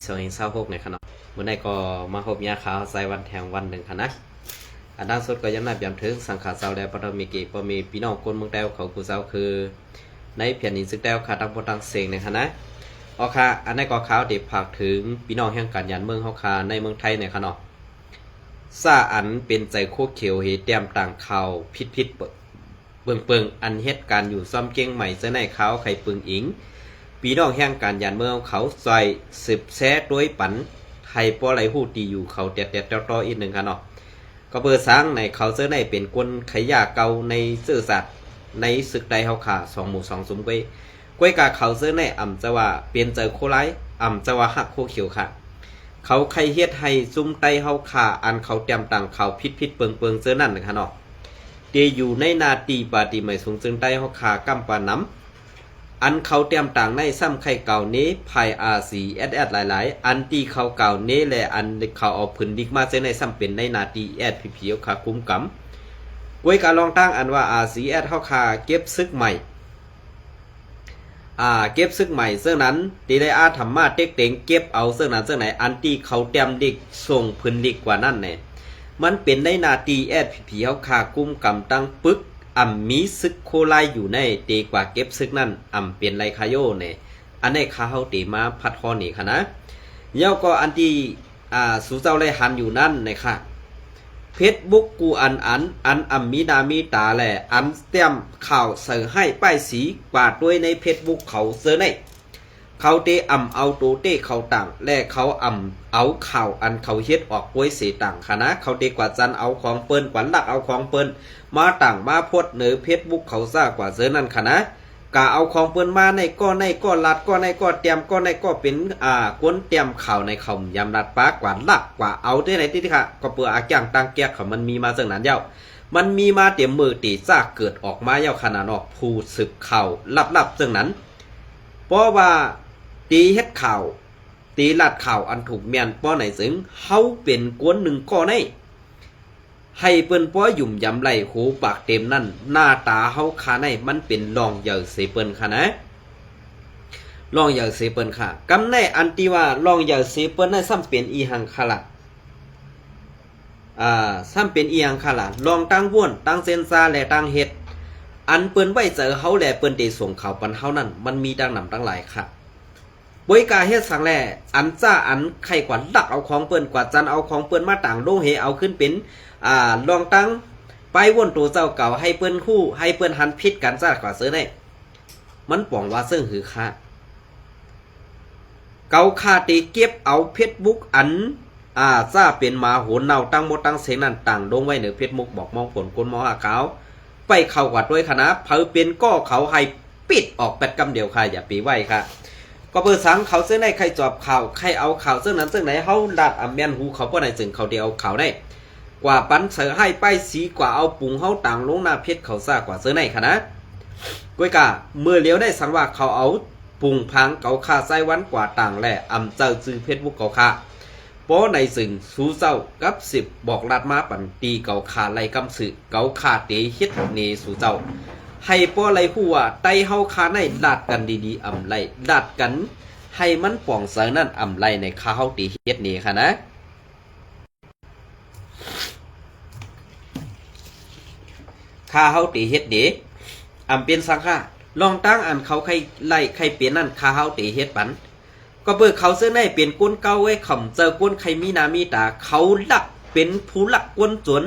สวัสดีเช้าพวกในคณะเมื่อในก็มาพบยาขาวใส่วันแทงวันหนึ่งคณะอันดังสุดก็ย้ำนับย้ำถึงสังขารเสาแดวปฐมีกิปมีพี่น้องคนเมืองแดวเขากูเสาคือในเพียรนิซึกแดวขาตั้งพตังเสงในคณะออค่ะอันนี้ก็ขาวเด็บผักถึงพี่น้องแห่งการยันเมืองเฮาคาในเมืองไทยในคณะซาอันเป็นใจโคเขียวเหตุแต้มต่างข่าวพิษเปิงอันเหตุการณ์อยู่ซ้อมเก่งใหม่เสในเขาไข่ปึงอิงพี่น้องแห่งการยันเมืองเขาใส่สืบแซ่ด้วยปันไทยป้อไหลหูตีอยู่เขาเด็ดต่ออีกหนึ่งค่ะเนาะก็เปิดสร้างในเขาเสื้อในเป็นกวนขยะเก่าในเสื้อสัตว์ในศึกใดเฮาขา2 หมู่ 2สุมก้วยกาเขาเสื้อในอ่ำจะว่าเปลี่ยนเจอโคไลอ่ำจะว่าหักโคเขียวค่ะเขาใครเฮ็ดให้ซุ่มไตเฮาขาอันเขาเตรียมต่างเขาพิษเปิงเสื้อนั่นนะคะเนาะเดอยู่ในนาตีปาติไม่สูงจึงไตเฮาขากำปาน้ำอันเขาเตรียมต่างในซ้ำไข่เก่านี้ภายอาสีแอดหลายอันตีเขาเก่านี้และอันเขาเอาพื้นดิกมาเส้นในซ้ำเป็นในนาตีแอดเพียวขาคุ้มกำก้วยการลองตั้งอันว่าอาสีแอดเฮาคาเก็บซึกใหม่เก็บซึกใหม่เสื้อนั้นตีได้ธรรมะเต็กเต็งเก็บเอาเสื้อนั้นเสื้อไหนอันตีเขาเตรียมดิกส่งพื้นดิกกว่านั่นเนี่ยมันเป็นในนาตีแอดเพียวขาคุ้มกำตั้งปึกมีซึกโคไลอยู่ในตีกว่าเก็บซึกนั่นเป็นไรคาโยเนี่ยอันนี้ข้าเฮาตีมาพัดฮอนี่ค่ะนะเย้าก็อันที่สู่เจ้าไรหันอยู่นั่นนะคะเฟซบุ๊กกูอันมีนามีตาแหละอันเตรียมข่าวเสอให้ป้ายสีกวาดด้วยในเฟซบุ๊กเขาเสอในเขาเตเอาโตเต้เขาต่างและเขาเอาข่าวอันเขาเฮ็ดออกป่วยเสียต่างค่ะนะเขาเตกว่าจันเอาของเปิ้นกว่าลักเอาของเปิ้นมาต่างมาโพดเหนือเฟซบุ๊กเขาซ่ากว่าเสือนั่นค่ะนะกะเอาของเปิ้นมาในก็ลัดก็ในก็เตรียมก็ในก็เป็นกวนเตรียมข่าวในเขายำรัดปากกว่าลักกว่าเอาได้ไหนที่ค่ะก็เปื่ออาอย่างต่างแก่เขามันมีมาซึ่งนั้นเย้ามันมีมาเตรียมมือตีซ่าเกิดออกมาเย้าขนาดออกผู้สืบข่าวลับซึ่งนั้นเพราะว่าตีเฮ็ดข่าวตีลัดข่าวอันถูกเมียนป้อไหนซึ่งเฮาเป็นกวนหนึ่งก็ในให้เปิ้นป้อหยุ่มยำไหลหูปากเต็มนั่นหน้าตาเฮาคาในมันเป็นลองเหยาเสเปิ้นค่ะนะลองเหยาเสเปิ้นค่ะกำในอันที่ว่าลองเหยาเสเปิ้นนั้นซ้ำเป็นอีหังคละซ้ำเป็นอีหังคละลองตั้งว่วนตั้งเซนซาและตั้งเฮ็ดอันเปิ้นไว้เจอเฮาแลเปิ้นได้ส่งข่าวปันเฮานั่นมันมีดังนำตั้งหลายค่ะบริการเฮ็ดสังแลอันจ้าอันไข่กว่าลักเอาของเปิ้นกว่าจันเอาของเปิ้นมาต่างโลเฮเอาขึ้นเป็นลองตั้งไปวนตัวเจ้าเก่าให้เปิ้นคู่ให้เปิ้นหันพิษกันจ้ากว่าเสือได้มันป่องว่าซึ่งหือค่าเกาคาตีเก็บเอาเฟซบุ๊กอันจ้าเป็นมาโหนเนาตั้งหมดตั้งเสียงนั่นต่างลงไว้เหนือเฟซบุ๊กบอกมองผลคนมองหาเขาไปเข้ากับด้วยคณะเผาเป็นก็เขาให้ปิดออกแปดกำเดียวค่ะอย่าปีไว้ค่ะก็เปิดสังเขาเสื้อในใครจอบข่าวใครเอาข่าวเสื้อนั้นเสื้อไหนเขาดัดแมนหูเขาป้อไหนจึงเขาเดียวข่าวได้กว่าปันเสือให้ป้ายสีกว่าเอาปุงเขาต่างลงหน้าเพชรเขาซ่ากว่าเสื้อในค่ะนะก้อยกาเมื่อเลี้ยวได้สังว่าเขาเอาปุงพังเกาคาไส้วันกว่าต่างแหล่เจ้าซื้อเพชรบุกเกาคาป้อในสึงสู้เจ้ากับ10บอกลาดมาปันตีเกาคาไล่กำสือเกาคาเตะเฮ็ดเนสู่เจ้าให้ป้อไรหัวไตเฮาคาในลาดกันดีๆไรลาดกันให้มันป่องเสือนั่นไรในคาเฮาตีเฮ็ดนี่ค่ะนะคาเฮาตีเฮ็ดดีเป็นสังฆาลองตั้งอันเขาใครไล่ใครเปลี่ยนนั่นคาเฮาตีเฮ็ดปันก็เบิกเขาเสื้อในเปลี่ยนก้นเก้าไว้ขำเจอก้นใครมีนามีตาเขาลักเป็นผู้ลักก้นจวน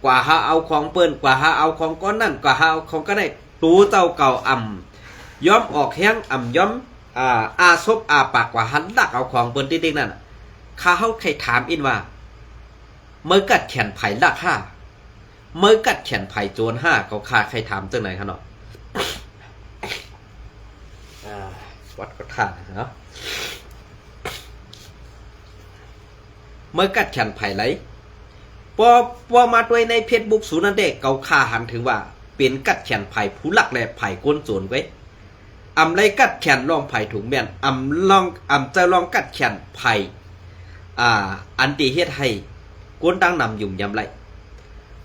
กว่าหาเอาของเปิ้นกว่าหาเอาของก้อนนั่นกว่าหาเอาของก็ได้ตูเจ้าเก่าย้อมออกแห้งย้อมซบปากกว่าหันลักเอาของเปิ้นติ๊กๆนั่นข้าเฮาใครถามอินว่าเมื่อกัดแขนไผ่ลักเมื่อกัดแขนไผ่โจรเขาฆ่าใครถามจังไหนครับเนาะวัดก็ท่าเนาะเมื่อกัดแขนไผ่ไรพอมาด้วยในเฟซบุ๊กสูนันเด็กเขาฆ่าหันถึงว่าเป็นกัดแขนไผ่ผู้หลักและไผ่ก้นโจรไว้ไรกัดแขนลองไผ่ถุงแม่นจะลองกัดแขนไผ่อันตีเฮ็ดให้ก้นตั้งนำยุ่มยำไร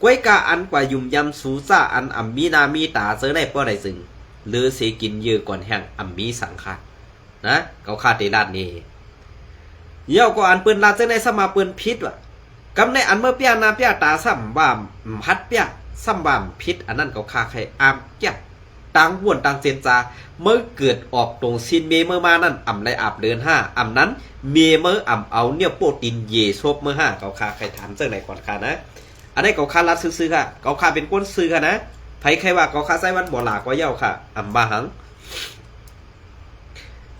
ก้วยกาอันกว่ายุ่มยำสูซ่าอันมีนามีตาเจอได้ป้อใดซึ่งหรือเสกินเยอะก่อนแห่งมีสังฆานะเขาฆ่าเตลาดนี่ เย่าก็อันเปิ้นลาจังได๋สมาเปิ้นผิดว่ะกำในอันเมื่อเปียนาเปียตาซ้ำบ่ามฮัดเปียซ้ำบ่ามผิดอันนั้นก็คาใครอามแก่ต่างว่วนต่างเจนจาเมื่อเกิดออกตรงซินเมเมื่อมานั่นอ่ำไรอาบเดือน5อ่ำนั้นเมเมื่ออ่ำเอาเนี่ยโปรตีนเยซบเมื่อ5ก็คาใครถามจังได๋ก่อนค่ะนะอันนี้ก็คารัดซื่อๆค่ะก็คาเป็นก้นซื่อค่ะนะไผใครว่าก็คาใส่วันบ่หลากว่าเย่าค่ะอ่ำบาหัง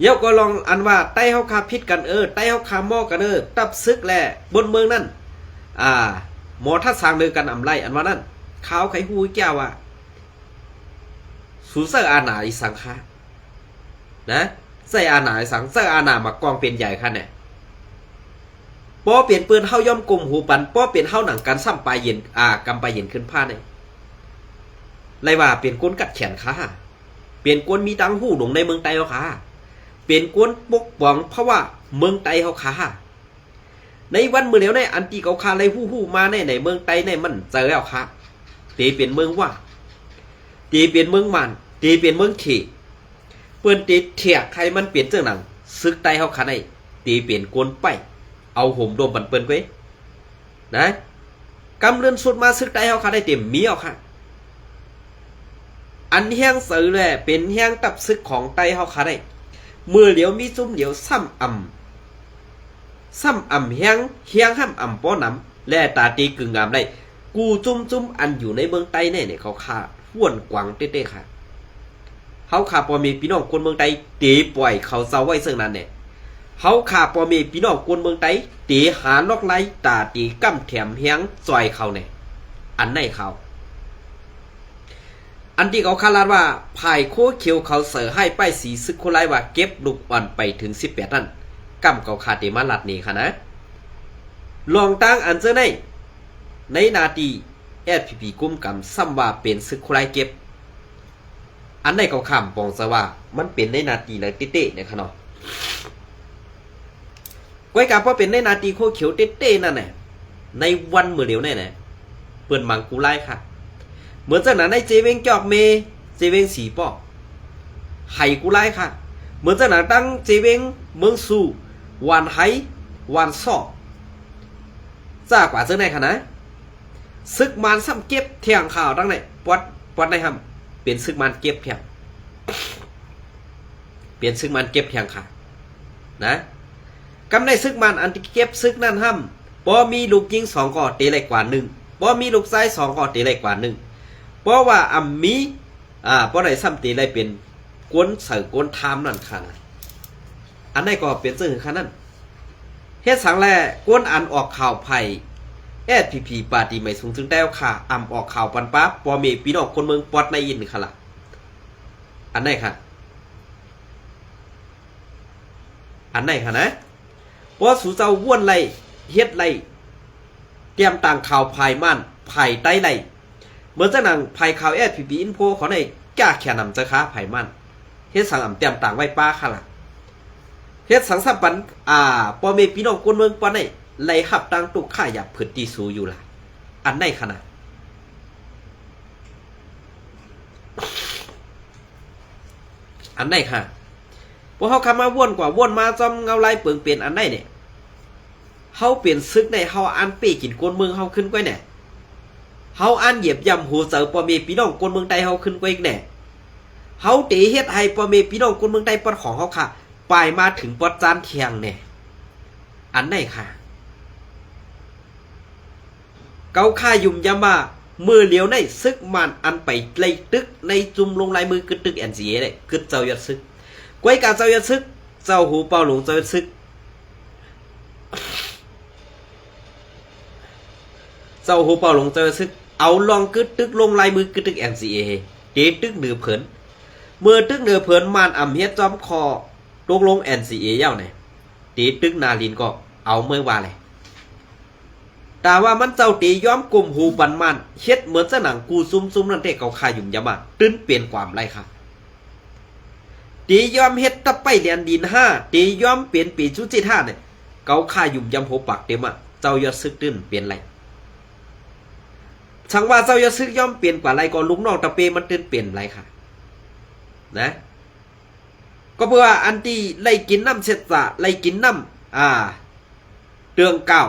เย่าก็ลองอันว่าใต้เฮาคาพิษกันใต้เฮาคาหม้อกันตับซึกแลบนเมืองนั่นหมอทัดสร้างเดือกันอ่ำไรอันว่านั่นข้าวไข่หูแก้วว่าสูเซอร์อาณาอีสังค่ะนะใส่อาณาอีสังเซอร์อาณามากองเป็นใหญ่ค่ะเนี่ยป้อเปลี่ยนปืนเฮาย่อมกลมหูปันป้อเปลี่ยนเฮาหนังกันซ้ำปลายเย็นกำปลายเย็นขึ้นผ้าเนี่ยไรว่าเปลี่ยนก้นกัดแขนค่ะเปลี่ยนก้นมีตังหูหลงในเมืองไต้เฮาค่ะเปลี่ยนก้นปกป้องเพราะว่าเมืองไต้เฮาค่ะในวันมื้อแล้วในอันที่เขาคาไรฮู้มาในเมืองไต้ในมันเจอแล้วค่ะตีเปลี่ยนเมืองว่าตีเปลี่ยนเมืองมันตีเปลี่ยนเมืองเขเปิ้นตีเถียกใครมันเปลี่ยนเจ้าหนังซึกไต้เฮาค่ะในตีเปลี่ยนก้นไปเอาห่มโดมบันเปิ้นไว้นะกำเรือนสุดมาซึกไต้เฮาค่ะได้เต็มมีเอาค่ะอันแห้งเสือแหละเป็นแห้งตับซึกของไต้เฮาค่ะได้มือเหลียวมีจุ่มเหลียวซ้ำแห้งห้ำป้อน้ำและตาตีกึ่งงามได้กูจุ่มอันอยู่ในเมืองไต้เนี่ยเขาฆ่าห้วนกวางเต้ๆค่ะเขาฆ่าพอมีพี่น้องคนเมืองไต้ตีปล่อยเขาเซาไว้ซึ่งนั้นเนี่ยเขาฆ่าพอมีพี่น้องคนเมืองไต้ตีหาลอกไล่ตาตีกั้มแถมแห้งซอยเขาเนี่ยอันไหนเขาอันที่เขาคาดว่าภายโคเขียวเขาเสือให้ป้ายสีซึกโคไลว่าเก็บลูกอ่อนไปถึง18นั่นกำเขาคาเตมาลัดนี่ค่ะนะลองตั้งอันเจอในนาทีSPP กุ้มกำซ้ำว่าเป็นซึกโคไลเก็บอันไหนเขาคำปองซะว่ามันเป็นในนาทีเลยเต้ๆเนี่ยค่ะเนาะก้อยกาเพราะเป็นในนาทีโคเขียวเต้ๆนั่นแหละในวันเมื่อเดียวเนี่ยเปิ่นมังกูไล่ค่ะเหมือนจากนั้นในเจเวงจอกเมเจเวงสีปอกไห้กูไล่ค่ะเหมือนจากนั้นตั้งเจเวงเมืองซูวานไห้วานซอกจ้ากว่าเจ้าไหนค่ะนะซึกมันซ้ำเก็บเที่ยงข่าวตั้งไหนปวดในห้ำเปลี่ยนซึกมันเก็บเพียงเปลี่ยนซึกมันเก็บเพียงค่ะนะกำในซึกมันอันที่เก็บซึกนั่นห้ำพอมีลูกยิง2ก่อตีเล็กกว่า1พอมีลูกไส้2ก่อตีเล็กกว่า1เพราะว่ามีเพราะไหนซ้ำตีอะไรเป็นกวนเสือกวนทามนั่นค่ะนะอันไหนก็เป็นซึ่งค่ะนั่นเฮ็ดสังแลกวนอันออกข่าวไผ่SPP ปาร์ตี้ไม่สูงถึงได้ค่ะอำออกข่าวปันปั๊บปอมีพี่น้องคนเมืองปอดในยินค่ะล่ะอันไหนค่ะอันไหนค่ะนะเพราะสู่เจ้าว่วนไรเฮ็ดไรเตรียมต่างข่าวไผ่ม่านไผ่ใต้ไรเหมือนจะนั่งไผ่ข่าวSPP อินโฟเขาในกล้าแค่นำจะค้าไผ่ม่านเฮ็ดสังอำเตรียมต่างไว้ป้าค่ะล่ะเฮ็ดสังสับปันปอมีพี่น้องคนเมืองปอดในไล่หับตั้งตุกข่าหยับพื้นที่สูอยู่ล่ะอันไหนขนาดอันไหนค่ะพวกเขาคำมาว่นกว่าว่นมาจอมเงาไล่เปิงเปลี่ยนอันไหนเนี่ยเขาเปลี่ยนซึกในเขาอันเป้กินกวนเมืองเขาขึ้นก้อยเนี่ยเขาอันเหยียบย่ำหัวเสือปอมีพี่น้องกวนเมืองใต้เขาขึ้นก้อยเนี่ยเขาตีเฮ็ดให้ปอมีพี่น้องกวนเมืองใต้ปอดของเขาค่ะปลายมาถึงปอดจานเทียงเนี่ยอันไหนค่ะเกาค่ายุ่มยามามือเหลียวในซึกมันอันไปไล่ตึกในจุ่มลงลายมือกึดตึกNCAเลยกึดเจ้ายัดซึกกวยกาเจ้ายัดซึกเจ้าหูเป่าหลงเจ้ายัดซึกเจ้าหูเป่าหลงเจ้ายัดซึกเอาลองกึดตึกลงลายมือกึดตึกNCAเตตึกเหนือเผินเมื่อตึกเหนือเผินมันอ่ำเฮ็ดจอมคอตกลงNCA เย้าเนี่ยเตตึกนาลินก็เอาเมื่อว่าเลยแต่ว่ามันเจ้าตีย้อมกลุ่มหูบันมันเฮ็ดเหมือนจะหนังกูซุ่มนั่นเด็กเขาคายยุ่มยามาตื้นเปลี่ยนความไรค่ะตีย้อมเฮ็ดตะไปเรียนดิน5ตีย้อมเปลี่ยนปีชุจิ5เนี่ยเขาคายยุ่มยำโหปักเต็มเจ้ายอดซึกตื้นเปลี่ยนไรช่างว่าเจ้ายอดซึกย้อมเปลี่ยนกว่าไรก่อนลุงน้องตะเปมันตื้นเปลี่ยนไรค่ะนะก็เพื่ออันที่ไล่กินน้ำเสร็จจะไล่กินน้ำ ตืองเก่า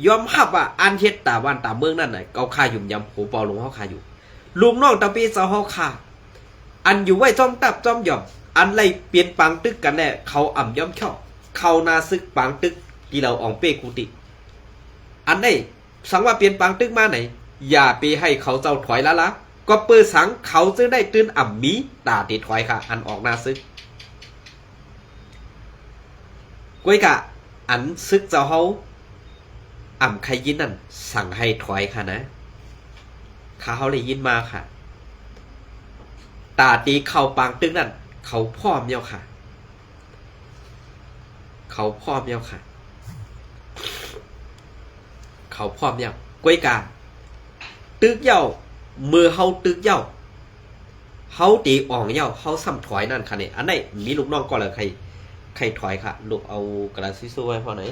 ยอมรับว่าอันเฮ็ดตาบ้านตาเมืองนั่นน่ะเอาคายุ่มยำโหเปาลงเฮาคาอยู่ลูกน้องตะปีเซาเฮาคาอันอยู่ไว้จ้อมตับจ้อมหย่อมอันไรเปลี่ยนปังตึกกันแน่เขาอ่ำย่อมชอบเขานาซึกปังตึกที่เราอองเป้กูติอันได้สังว่าเปลี่ยนปังตึกมาไหนอย่าไปให้เขาเจ้าถอยละก็เปิดสังเขาจึงได้ตื่นอ่ำมีตาติดถอยค่ะอันออกนาซึกก้วยกะอันซึกเจ้าเฮาอ่ำใครยินนั่นสั่งให้ถอยค่ะนะข้าเขาเลยยินมาค่ะตาตีเขาปังตึกนั่นเขาพร้อมเยาค่ะเขาพร้อมเยาค่ะเขาพร้อมเยาก้วยกาตึกเยามือเฮาตึกเยาเฮาตีอ่องเยาเฮาซ้ำถอยนั่นค่ะเนี่ยอันไหนมีลูกน้องก็เลยใครถอยค่ะลูกเอากระดาษซิซูไว้พอไหน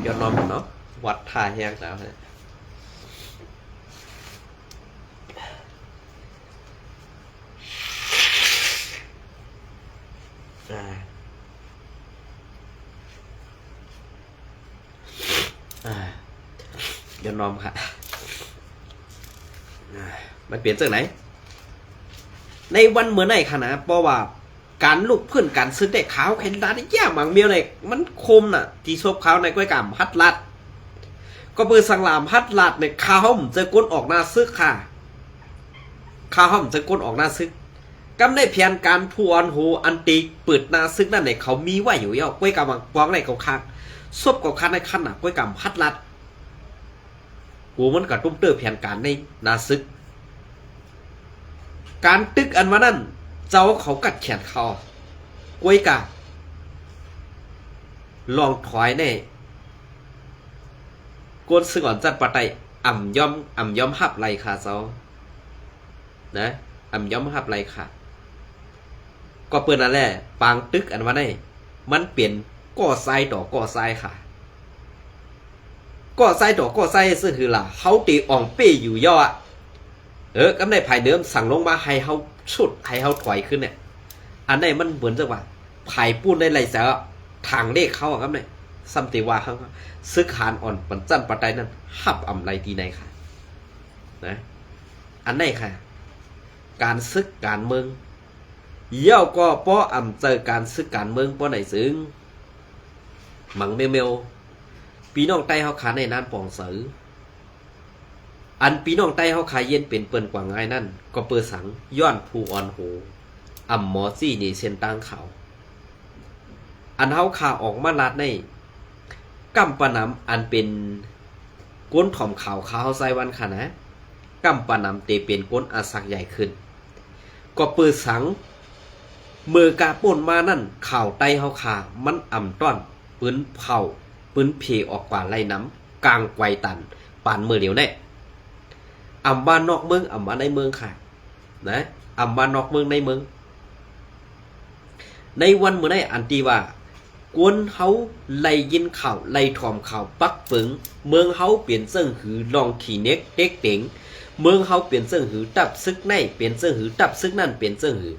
ย้อนนอมเนาะวัดท่าแห้งแล้วเนี่ยย้อนนอมค่ะมันเปลี่ยนจากไหนในวันเมื่อไหร่ค่ะนะเพราะว่าการลุกพื้นการซื้อแต่ขาวแข็งดาได้ยากบางเมียวเลยมันคมน่ะที่ซบขาวในก้อยกามพัดลัดก็เปิดสังลามพัดลัดในข้าวห่มจะก้นออกหน้าซึกค่ะข้าวห่มจะก้นออกหน้าซึกกำได้เพียงการพวนหูอันตีเปิดหน้าซึกนั่นในเขามีไว้อยู่ย่อก้อยกามวางในเขาค้างซบกับค้างในขั้นน่ะก้อยกามพัดลัดกูมันกับตุ้มเตอร์เพียงการในหน้าซึกการตึกอันว่านั่นเจ้าเขากัดแขนเขากวยกาลองถอยแน่กวนซึ่งอ่อนจัดปะไตอ่ำย่อมหับไหลค่ะเจ้านะอ่ำย่อมหับไหลค่ะก็เปิดนั่นแหละปางตึกอันว่านี่มันเปลี่ยนก่อทรายต่อก่อทรายค่ะก่อทรายต่อก่อทรายซึ่งคือล่ะเขาตีอ่องเป้อยู่ย่อกำในภายเดิมสั่งลงมาให้เขาชุดให้เขาถอยขึ้นเนี่ยอันไหนมันเหมือนจะว่าภายปูนได้ไรเสียทางเลขเขาอะครับเนี่ยซัมติว่าเขาซึกหานอ่อนปันจันปัตไตนั่นหับอ่ำไรทีไหนค่ะนะอันไหนค่ะการซึกการเมืองเย่าก็ป้ออ่ำเจอการซึกการเมืองป้อไหนซึ้งหมังเมลปีน้องไต้เขาขาในนั้นปองเสืออันปีน้องไต้เขาขายเย็นเป็นเปิ้นกว่าง่ายนั่นก็เปิดสังย้อนผู้อ่อนโหอ่ำหมอซี่นี่เส้นตั้งเขาอันเขาขาออกมาลาดในกำปะน้ำอันเป็นก้นถ่อมข่าวเขาใส่วันค่ะนะกำปะน้ำเตเป็นก้นอาสักใหญ่ขึ้นก็เปิดสังมือกาป่นมานั่นข่าวไต้เขาขามันอ่ำต้อนปืนเผาปืนเพออกกว่าไล่น้ำกลางไกวตันปานมือเหลียวแน่อ่ำบ้านนอกเมืองอ่ำบ้านในเมืองค่ะนะอ่ำบ้านนอกเมืองในเมืองในวันเมื่อไหร่อันตีว่ากวนเฮาไล่ยินข่าวไล่ถ่อมข่าวปักปึงเมืองเฮาเปลี่ยนเสิ่งหือลองขี่เน็กเต็กเต็งเมืองเฮาเปลี่ยนเสิ่งหือตับซึกในเปลี่ยนเสิ่งหือตับซึกนั่นเปลี่ยนเสิ่งหือ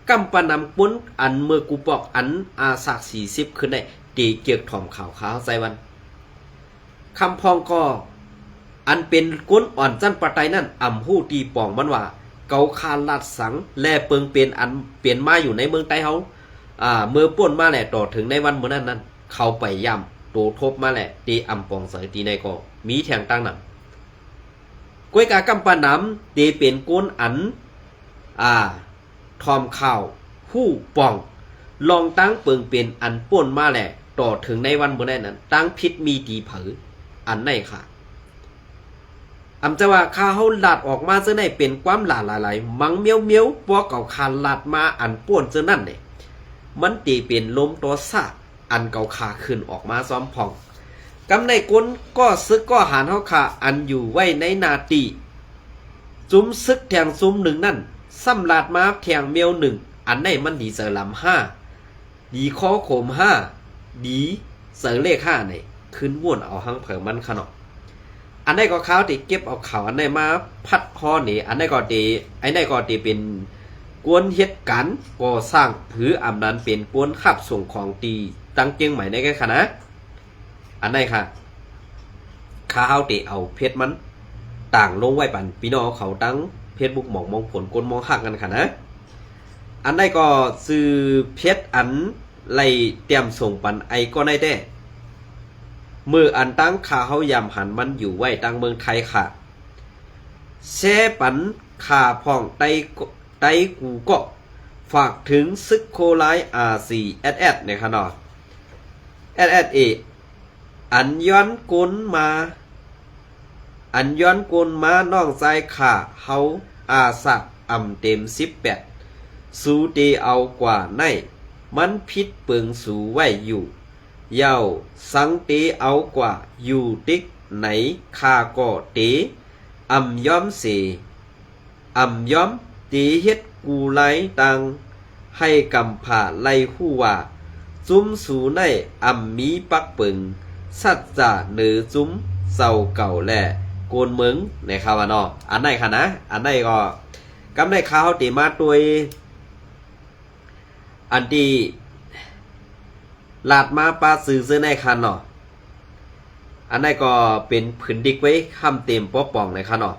กำปะนำปุ้นอันเมื่อกูปอกอันอาสัก40ขึ้นได้ตีเกี่ยวถ่อมข่าวใส่วันคำพองก็อันเป็นก้นอ่อนจันปะไตนั่นอ่ำหู้ตีป่องมันว่าเกาคาลาดสังแลเปิงเป็นอันเปลี่ยนมาอยู่ในเมืองไต้เฮาเมื่อป่นมาแหละต่อถึงในวันเมื่อนั้นเขาไปย่ำโตทบมาแหละตีอ่ำปองเสยตีในก็มีแทงตั้งหนังก้วยกากำปะน้ำตีเป็นก้นอันทอมข่าวหู้ป่องลองตั้งเปิงเป็นอันป่นมาแหละต่อถึงในวันเมื่อนั้นตั้งพิษมีตีเผออันไหนค่ะอำจะว่าข้าเฮาลาดออกมาจะได้เป็นความหลายมังเมียวๆพวกเก่าคาลาดมาอันป่วนจะนั่นเนี่ยมันตีเป็นลมตัวซาอันเก่าขาขึ้นออกมาซ้อมพองกำในก้นก็ซึกก็หานเฮาขาอันอยู่ไว้ในนาตีจุ้มซึกแทงซุ้มหนึ่งนั่นซ้ำลาดมาแทงเมียวหนึ่งอันไหนมันดีเสือลำ5ดีข้อโขม5ดีเสือเลข5เนี่ยขึ้นว่นเอาหังเผิงมันขนมอันไหนก็ข้าวตีเก็บเอาข่าวอันไหนมาพัดพอหนีอันไหนก็ตีเป็น กวนเฮ็ดการก่อสร้างผืออำนั้นเป็นกวนขับส่งของตีตั้งเจียงใหม่ในแก่ค่ะนะอันไหนค่ะข้าวเตะเอาเพชรมันต่างลงไว้ปันพี่น้องเขาตั้งเพชรบุกหมองมองผลกวนมองหักกันค่ะนะอันไหนก็ซื้อเพชรอันไล่เตรียมส่งปันไอก็ได้แต่มืออันตั้งข้าเฮายำหันมันอยู่ไว้ตั้งเมืองไทยค่ะแช่ปันขาพ่องไตกูก็ฝากถึงซึกโคไลR4SS เนี่ยค่ะเนาะ SSA อันย้อนกุนมาน้องใจขาเฮาอาสักอำเต็ม18สูเตเอากว่าในมันพิษเปิงสูไว้อยู่เย้าสังเตเอากว่าอยู่ติ๊กไหนคาก็เตอำย้อมเสอำย้อมตีเฮ็ดกูไลตังให้กำผ่าไลหู้ว่าจุ้มสูในอำมีปักเปิงสัจจะเนือจุ้มเศร้าเก่าแหล่โกนเมืองในคาวานออันไหนค่ะนะอันไหนก็กำได้ข้าวตีมาตัวอันที่ลาดมาปลาซื้อเสื้อในคันเนาะอันไหนก็เป็นผืนดิกไว้คำเต็มป๊อป่องในคันเนาะ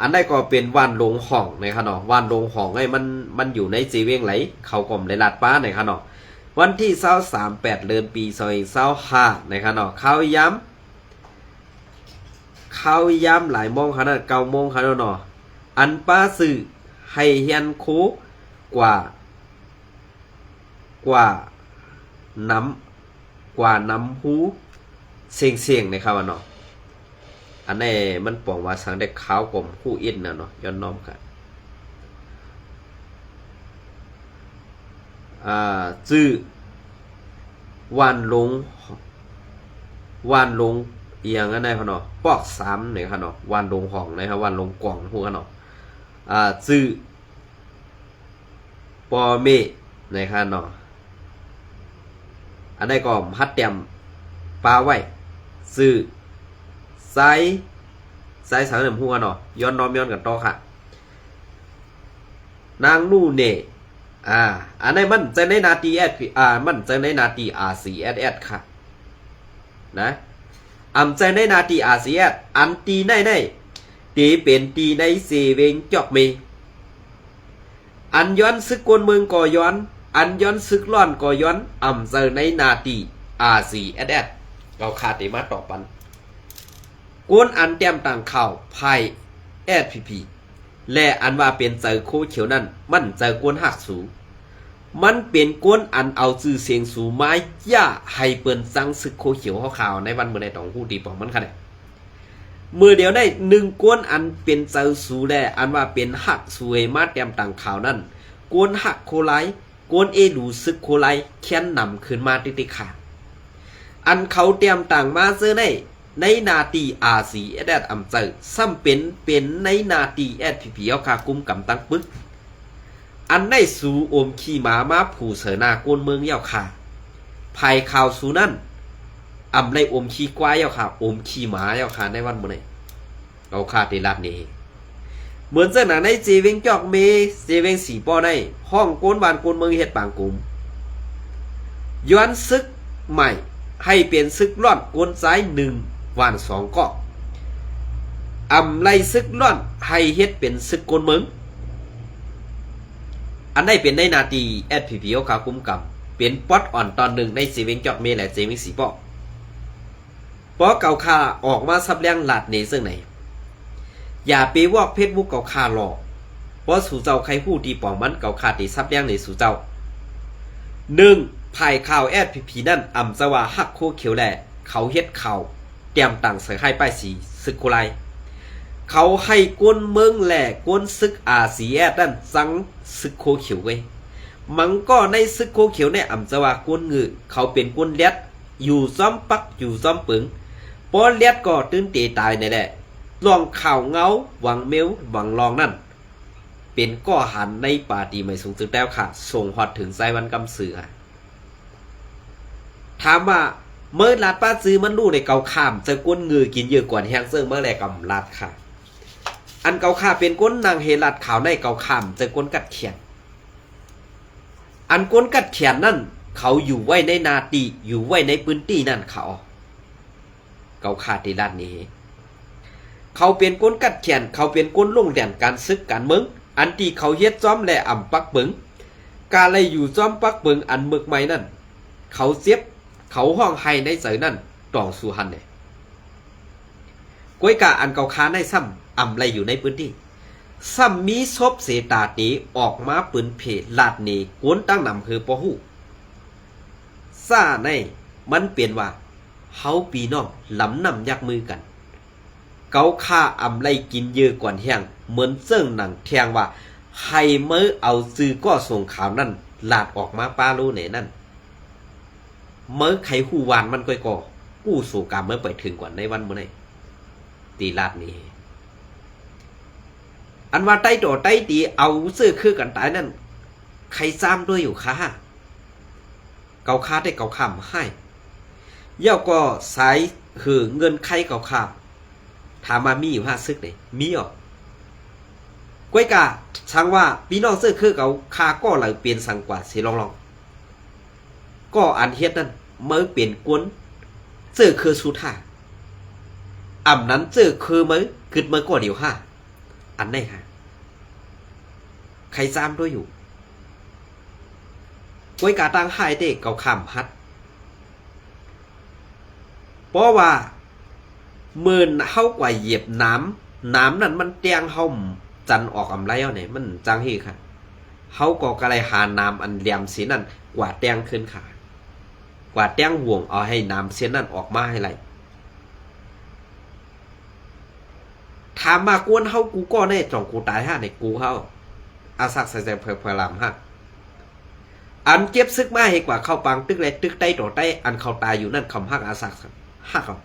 อันใดก็เป็นวันลงห้องนะครับเนาะวันลงห้องไอ้มันอยู่ในจีเวงไหลเขากลมในลาดป้านะครับเนาะวันที่23 8เดือนปี2025นะครับเนาะเข้าย้ำหลายโมงขนาด9โมงขนาดเนาะอันป้าสื่อให้เฮียนคูกว่าน้ำหูเสียงนะครับเนาะอันนี้มันปองว่าสังเด็กขาวกลมคู่อินนะเนาะย้อนน้อมกันจื้อวันลงเอียงอันไหนครับเนาะปอก3เนี่ยครับเนาะวันลงห้องนะครับวันลงกล่องพวกกันเนาะจื้อปอเมนะครับเนาะอันนี้ก็พัดเตรียมปลาไว้จื้อไซสารเหลี่ยมหัวเนาะย้อนน้อมย้อนกันต่อค่ะนางนู่เน่อันนี้มันจะในนาทีมันจะในนาที R4SS ค่ะนะใจในนาที R4SS อันตีในตีเป็นตีในเซเวงจอกเมอันย้อนซึกกวนเมืองก่อย้อนอันย้อนซึกร้อนก่อย้อนใจในนาที R4SS เราขาดตีมาต่อปันกวนอันเตรียมต่างข่าวภายSPP และอันว่าเป็นเจอโคเขียวนั่นมันเจอกวนหักสูมันเป็นกวนอันเอาชื่อเสียงสูไม้ย่าให้เปิ้นสังศึกโคเขียวข่าวในวันเมื่อใดต้องฮู้ดีปองมันค่ะเนี่ยมือเดียวได้1กวนอันเป็นเจอสูแลอันว่าเป็นหักสวยมาเตรียมต่างข่าวนั่นกวนหักโคไลกวนดูซึกโคไลแค้นนำขึ้นมาติค่ะอันเขาเตรียมต่างมาเจอในนาที R4SS เจอซ้ำเป็นในนาที SPP เอาค่ะกุมกำตั้งปึกอันได้สูอมขี่หมาผู้เสนากวนเมืองเย้าค่ะภายข่าวสูนั่นได้อมขี่กวายเย้าค่ะอมขี่หมาเย้าค่ะในวันมื้อนี้เอาค่ะที่ลาดนี้เหมือนเจ้าหน้าในเจเวงจอกเมเจเวงสีป้อในห้องกวนบ้านกวนเมืองเฮ็ดปางกุมย้อนซึกใหม่ให้เป็นซึกร้อนกวนซ้าย1วัน2ก็ไล่ซึกร้อนให้เฮ็ดเป็นซึกกวนเมืองอันได้เป็นในนาที SPP เอาขาคุ้มกับเป็นป๊อตอ่อนตอนหนึ่งในเจเวงจอกเมและเจเวงสีป้อปอเก่าคาออกมาซับแรงหลาดเนซึ่งไหนอย่าไปวอกเพชรบุกเก่าคาหลอกเพราะสู่เจ้าใครพูดดีป่องมันเก่าคาตีซับแรงในสู่เจ้า1ภายข่าว SPP นั่นสว่าฮักโคเขียวแหละเขาเฮ็ดข่าวเตรียมต่างใส่ให้ป้ายสีซึกโคไลเขาให้กวนเมืองแหล่กวนซึกR4SSนั่นสังซึกโคเขียวไว้มันก็ในซึกโคเขียวในจะว่ากวนงือเขาเป็นกวนเลียดอยู่ซ้อมปักอยู่ซ้อมปึงปอเลียดก็ตื่นเตตายในแหละลองข่าวเงาหวังเมลหวังลองนั่นเป็นก้อหันในป่าตีไม่สูงจึงแล้วค่ะส่งฮอดถึงไซวันกำเสือถามว่าเมื่อลาดป้าซื้อมันรู้ในเกาข้ามจะก้นเงือกินเยอะกว่าแห้งเซิงเมื่อไรกำลาดค่ะ อันเกาค่าเป็นก้นนางเฮลัดขาวในเกาขามเจอก้นกัดเขียนอันก้นกัดเขียนนั่นเขาอยู่ไว้ในนาตีอยู่ไว้ในพื้นที่นั่นเขาเกาค่าที่ด้านนี้เขาเป็นก้นกัดเขียนเขาเป็นก้นลงแดนการซึกการเมืองอันที่เขาเฮ็ดจ้อมและอ่ำปักเบิงกาเลยอยู่จ้อมปักเบิงอันเมึกใหม่นั่นเขาเสียบเขาห้องไห้ในเสยนั่นตองสุหันเนี่ยก้วยกาอันเกาค้าในซ้ำอ่ำไรอยู่ในพื้นที่ซ้ำมีศพเสตาตีออกมาปืนเพลลาดเนกวนตั้งนำคือปะหูซ่าในมันเปลี่ยนว่าเฮาปีน้องลำนำยักมือกันเกาค่าอ่ำไรกินเยอะกว่าแห้งเหมือนเสื่องหนังแทงว่าใครเมื่อเอาซื้อก็ส่งข่าวนั่นลาดออกมาป้ารู้ไหนนั่นเมื่อใครหูวานมันก้อยก่อกู้สู่กรรมเมื่อไปถึงกว่าในวันเมื่อไหร่ตีลาดนี้อันว่าใต้ต่อใต้ตีเอาซื้อคือกันตายนั่นใครซ้ำด้วยอยู่ค่ะเกาค่าได้เกาข้ามให้เย่าก็สายคือเงินใครเกาข้ามถามมามีอยู่5ซึกเลยมีอ่ะก้วยกาช่างว่าพี่น้องซื้อคือเกาคาก็เลยเปลี่ยนสังกว่าสิลองก็อันเฮ็ดนั่นเมื่อเปลี่ยนกวนซื้อคือสุท่าอ่ำนั้นซื้อคือเมื่อขึ้นเมื่อก็เดียวค่ะอันไหนค่ะใครซ้ำด้วยอยู่ก้วยกาตั้งให้เด็กเกาข้ามพัดเพราะว่าหมื่นเฮากว่าเหยียบน้ำนั่นมันเตียงเฮาจันออกอำไรเอาไหนมันจังฮีค่ะเฮาก็กะไรหาน้ำอันเหลี่ยมสีนั่นกว่าเตียงขึ้นค่ะกว่าเตียงห่วงเอาให้น้ำเสียนั่นออกมาให้ไรถามมากวนเฮากูก็แน่จ่องกูตายฮะในกูเฮาอาซักใส่เพลลำฮะอันเก็บซึกมาให้กว่าเข้าปังตึกไรตึกใต้ต่อใต้อันเขาตายอยู่นั่นคำฮักอาซักฮักเขา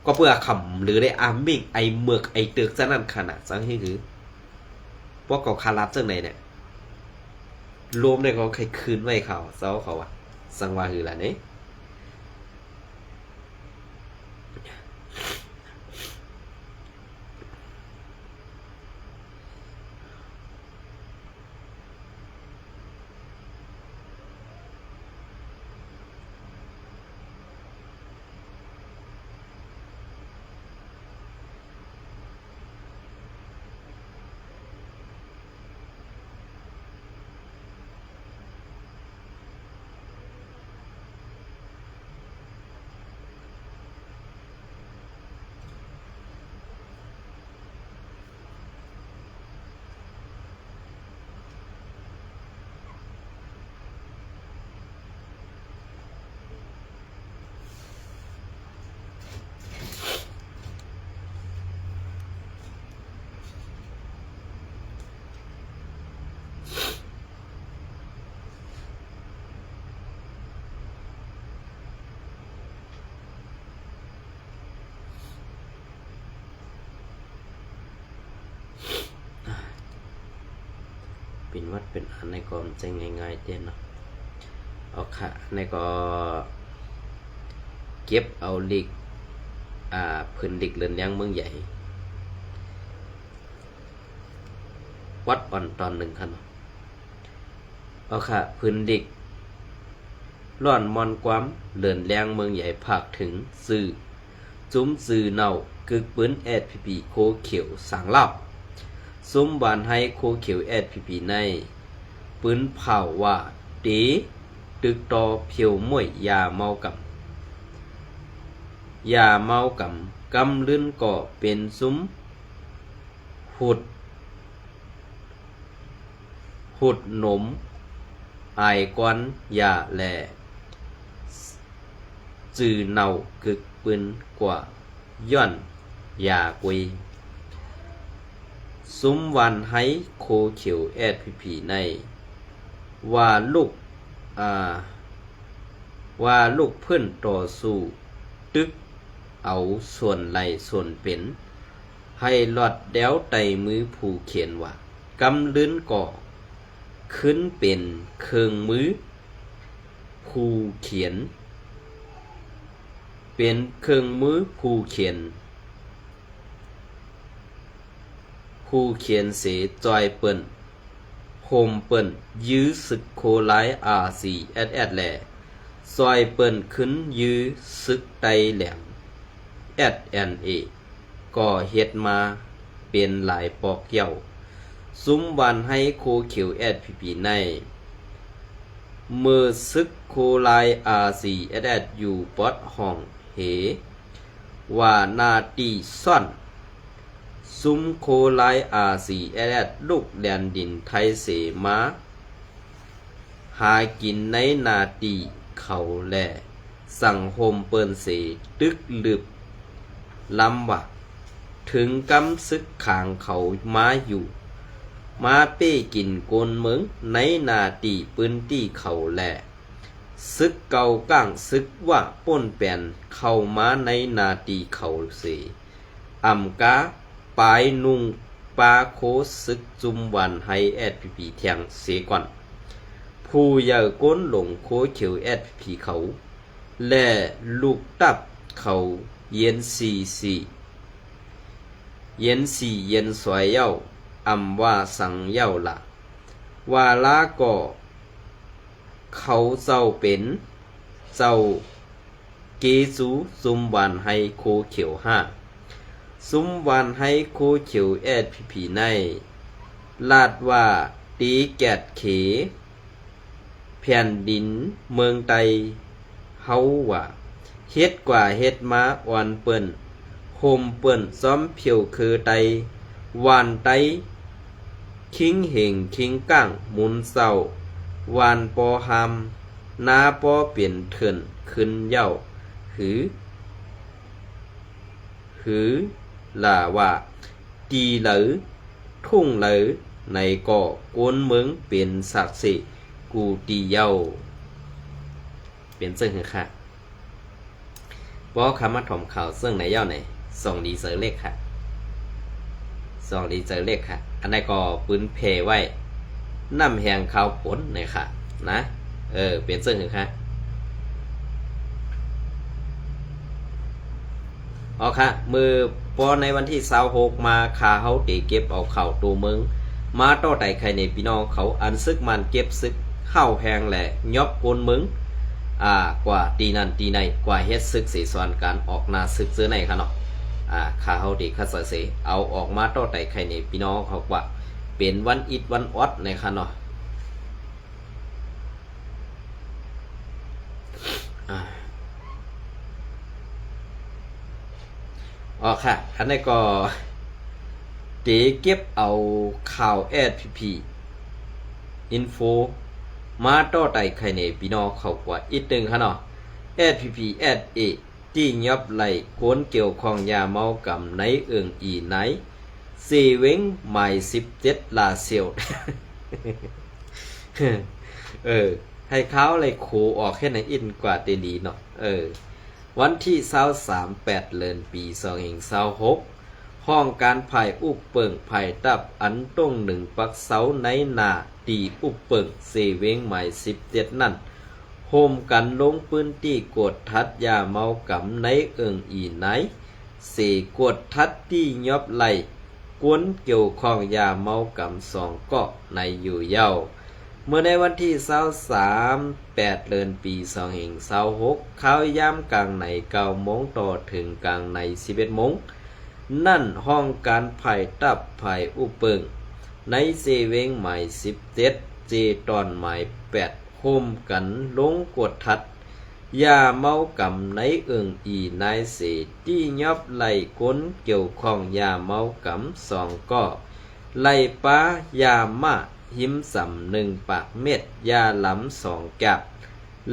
ก็เพื่อคำหรือได้อามิ่งไอเมือกไอตึกซะนั่นขนาดสังที่คือพวกเขาคารับเจ้าไหนเนี่ยรวมในเขาใครคืนไว้เขาเซ้าเขาอะสังวาคืออะไรเนี่ยเป็นวัดเป็นอันในกรมใจง่ายๆเต้นเนาะเอาค่ะในก็เก็บเอาลิกพื้นลิกเรือนเลี้ยงเมืองใหญ่วัดอ่อนตอนหนึ่งค่ะเนาะเอาค่ะพื้นลิกร่อนมอนความเรือนเลี้ยงเมืองใหญ่ภาคถึงสื่อจุ้มสื่อเน่ากึกปืนSPPโคเขียวสังเล่าซุ้มบานให้โคเขียวSPPในปืนเผาว่าตีตึกต่อเพียวมวยยาเมากำกำลื่นก่อเป็นซุ้มหุดหนมอายกวนยาแหล่จือเน่ากึกปืนกว่าย่อนยากุยซุ้มวันให้โคเขียวSPPในว่าลูกเพื่อนต่อสู้ตึกเอาส่วนไหลส่วนเป็นให้หลอดเดวไตมือผู้เขียนว่ากำลื่นก่อขึ้นเป็นเครื่องมือผู้เขียนเป็นเครื่องมือผู้เขียน ผู้เขียนเสจอยเปิ้นโฮมเปิ้นยื้อศึกโคไล RCSS แลซอยเปิ้นขึ้นยื้อศึกไตแหลม SNA ก็เฮ็ดมาเป็นหลายปอกเกี่ยวซุ้มวันให้โคเขียว SPP ในเมื่อซึกโคไล RCSS อยู่ปอดห้องเหว่านาตีซ่อนซุ้มโคไล RCSS ลูกแดนดินไทยเสมาหากินในนาตีเขาแลสั่งโฮมเปิ้นเสตึกลึบลำว่าถึงกำซึกขางเขามาอยู่มาเป้กินโกนเมืองในนาตีปืนตีเขาแลซึกเก่าก้างซึกว่าป้นแปนเข้ามาในนาตีเขาเสอำกาปายนุงปาโคซึกจุมวันให้ SPP เทียงเสก่อนผู้ใหญ่ก้นหลงโคเขียว SPP เขาและลูกตับเขาเย็นเย็นสวยเย้าอำว่าสังเย้าละว่าลาก็เขาเจ้าเป็นเจ้าเกจูซุมวันให้โคเขียวซุมวันให้โคเขียว SPP ในลาดว่าตีแกดเขแผ่นดินเมืองไตเฮาว่าเฮ็ดกว่าเฮ็ดมาอ่อนเปิ้นโฮมเปิ้นซ้อมเพียวคือไตวานไตคิงเหงคิงก้างหมุนเศร้าวานปอหามนาปอเปลี่ยนเถินขึ้นเย้าหือล่าว่าตีเหลอทุ่งเหลอในก่อกวนเมืองเป็นศักดิ์สิกูตีเย้าเป็นซึ่งคือค่ะบ่คำมาถ่อมข่าวซึ่งในเย้าไหนส่งดีเซอร์เลขค่ะส่งดีเซอร์เลขค่ะอันนี้ก็ปืนเพไว้น้ำแหงข่าวผลในค่ะนะเป็นซึ่งคือค่ะอ๋อค่ะมือพอในวันที่26มาคาเฮาตีเก็บเอาเข่าตัวเมืองมาต่อไต่ใครในพี่น้องเขาอันซึกมันเก็บซึกเข้าแพงแหละยอบโกนเมืองกว่าตีนันตีในกว่าเฮ็ดซึกเสียส่วนการออกนาซึกซื้อในค่ะเนาะคาเฮาตีคัสเสเอาออกมาต่อไต่ใครในพี่น้องเขาว่าเป็นวันอิดวันออดในค่ะเนาะอ๋อค่ะอันนี้ก็ตีเก็บเอาข่าว SPP info มาต่อไต่ใครในพี่น้องเขากว่าอีกนึงค่ะเนาะ SPP SA ที่ยับไหลคนเกี่ยวข้องยาเมากำในเอิงอีไหนเซเว้งหมาย17ลาเซียว ให้เขาเลยโคออกแค่ไหนอินกว่าเตดีเนาะวันที่23 8 เดือนปี2526ห้องการไผ่อุบเปิงไผ่ตับอันต้ง1ปักเสาในนาตีอุบเปิงเซเว้งหมาย17นั่นโฮมกันลงพื้นที่กดทัดยาเมากำในเอิงอีไหนเสกดทัดที่ยอบไหลกวนเกี่ยวข้องยาเมากำ2เกาะในอยู่เย้าเมื่อในวันที่23 8 เดือนปี2526เข้าย่ำกลางใน9 โมงต่อถึงกลางใน11 โมงนั่นห้องการไผ่ตับไผ่อุเปิงในเซเวงหมาย17เจตอนหมาย8โฮมกันลงกดทัดยาเมากำในเอิงอีนายเสที่ยอบไหลก้นเกี่ยวข้องยาเมากำ2ก็ไหลป้ายามาหิมสำ1 ปากเม็ดยาหลำ2 กับ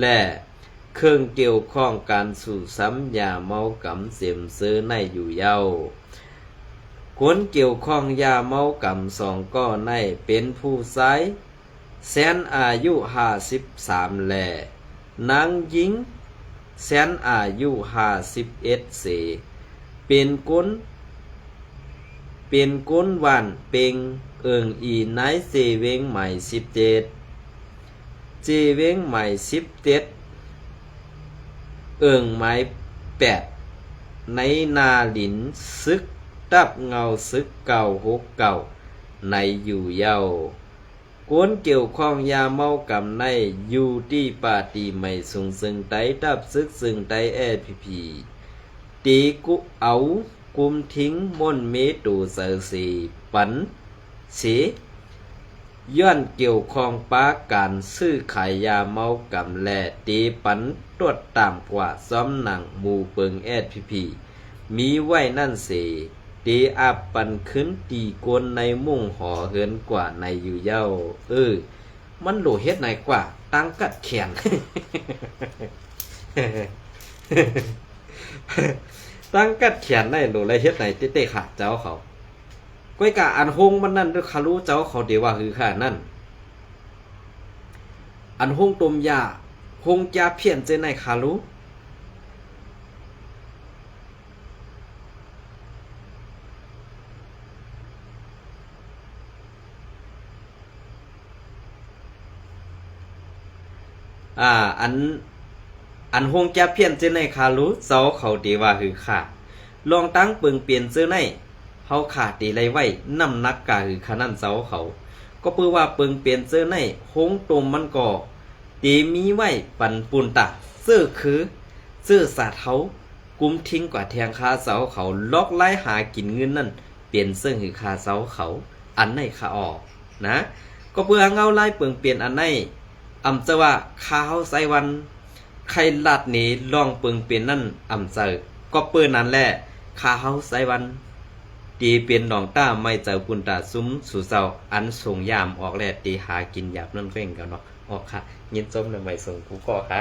และเครื่องเกี่ยวข้องการสู่ซ้ำยาเมากำเสียมซื้อในอยู่เย้าคนเกี่ยวข้องยาเมากำ2ก็ในเป็นผู้ชายแสนอายุ53แลนางหญิงแสนอายุ51เสเป็นก้นวันเป็งเอิงอีนายเจเวงใหม่17เจเวงใหม่17เอิงใหม่8ในนาหลินซึกต ตับเงาซึกเก่าหกเก่าในอยู่เย้ากวนเกี่ยวข้องยาเมากำในอยู่ที่ปาตีไม่สูงซึ่งไตตับซึกซึ่งไตแอดพีตีกุเอากุมทิ้งม่นเมตูเสอสีปันเสย้อนเกี่ยวข้องป้าการซื้อขายยาเมากำแลตีปันตรวจตามกว่าซ้อมหนังหมู่เปิงแอดพีมีไว้นั่นเสตีอาปันขึ้นตีกวนในมุ่งหอเหินกว่าในอยู่เย้ามันโหลเฮ็ดไหนกว่าตั้งกัดแขน ตั้งกัดแขนในโหลไรเฮ็ดไหนเต้ๆขาเจ้าเขาก้อยกะอันหงมันนั่นด้วยคารู้เจ้าเขาเดียวว่าคือข้านั่นอันหงตมยาหงจาเพี้ยนเจในคารู้อันหงจะเพี้ยนเจอในคารู้เจ้าเขาดีว่าคือขาลองตั้งเปิงเปลี่ยนเจอในเฮาขาดตีไรไว้น้ำนักกะคือขนาดเจ้าเขาก็เพื่อว่าเปิงเปลี่ยนเจอในหงตมมันก็ตีมีไว้ปันปุนตะเสื้อคือเสื้อสาเท้ากุมทิ้งกว่าแทงคาเสาเขาล็อกไล่หากินเงินนั่นเปลี่ยนเสื้อคือคาเสาเขาอันในคาออกนะก็เพื่อเงาไล่เปิงเปลี่ยนอันในจะว่าข้าวไซวันใครลัดนี้ลองเปิงเปลี่ยนนั่นเจอก็เปิ้นนั้นแหละข้าวไซวันตีเปลี่ยนดองต้าไม่เจอปุนตาซุ้มสู่เจ้าอันส่งยามออกแลตีหากินหยาบนั่นเฟ้งกันเนาะออกค่ะยินจมในไม่ส่งกูก็ค่ะ